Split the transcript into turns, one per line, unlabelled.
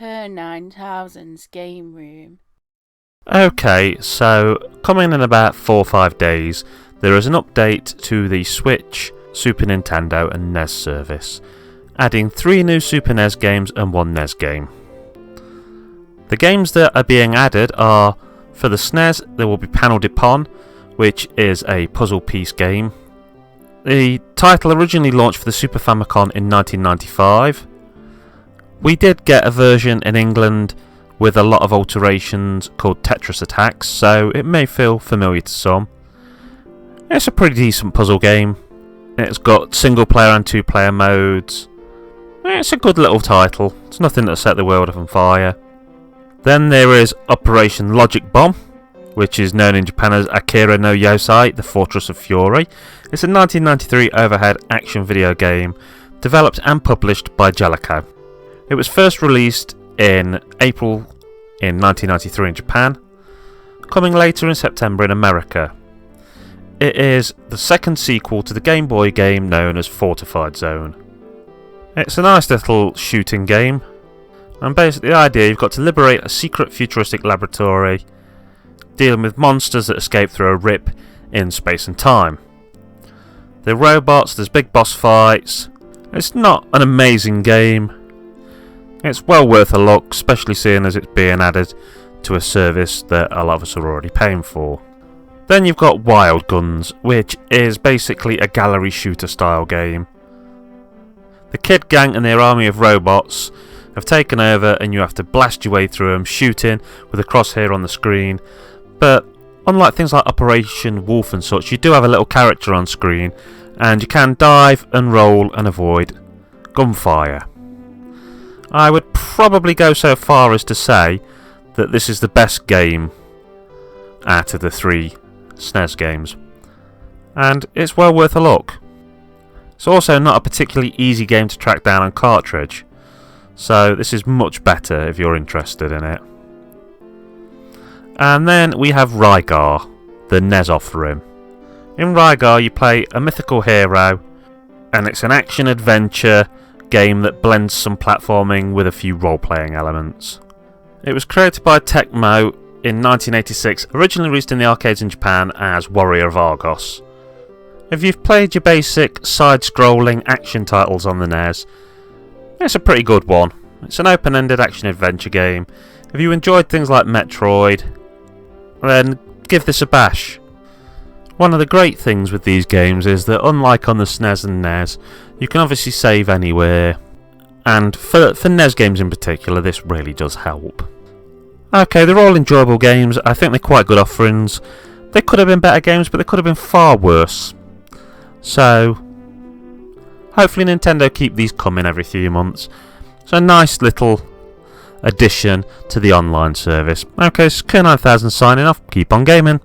Per 9000's game room.
Okay, so coming in about 4 or 5 days, there is an update to the Switch, Super Nintendo and NES service, adding 3 new Super NES games and 1 NES game. The games that are being added are, for the SNES, there will be Panel de Pon, which is a puzzle piece game. The title originally launched for the Super Famicom in 1995. We did get a version in England with a lot of alterations called Tetris Attacks, so it may feel familiar to some. It's a pretty decent puzzle game. It's got single player and 2 player modes. It's a good little title. It's nothing that set the world on fire. Then there is Operation Logic Bomb, which is known in Japan as Akira no Yosai, The Fortress of Fury. It's a 1993 overhead action video game developed and published by Jellicoe. It was first released in April in 1993 in Japan, coming later in September in America. It is the second sequel to the Game Boy game known as Fortified Zone. It's a nice little shooting game, and basically the idea, you've got to liberate a secret futuristic laboratory dealing with monsters that escape through a rip in space and time. There are robots, there's big boss fights. It's not an amazing game. It's well worth a look, especially seeing as it's being added to a service that a lot of us are already paying for. Then you've got Wild Guns, which is basically a gallery shooter style game. The Kid Gang and their army of robots have taken over and you have to blast your way through them, shooting with a crosshair on the screen. But unlike things like Operation Wolf and such, you do have a little character on screen and you can dive and roll and avoid gunfire. I would probably go so far as to say that this is the best game out of the 3 SNES games, and it's well worth a look. It's also not a particularly easy game to track down on cartridge, so this is much better if you're interested in it. And then we have Rygar, the NES offering. In Rygar you play a mythical hero, and it's an action-adventure game that blends some platforming with a few role-playing elements. It was created by Tecmo in 1986, originally released in the arcades in Japan as Warrior of Argos. If you've played your basic side-scrolling action titles on the NES, it's a pretty good one. It's an open-ended action-adventure game. If you enjoyed things like Metroid, then give this a bash. One of the great things with these games is that, unlike on the SNES and NES, you can obviously save anywhere, and for NES games in particular, this really does help. Okay, they're all enjoyable games. I think they're quite good offerings. They could have been better games, but they could have been far worse. So, hopefully Nintendo keep these coming every few months. It's a nice little addition to the online service. Okay, this is K9000 signing off. Keep on gaming.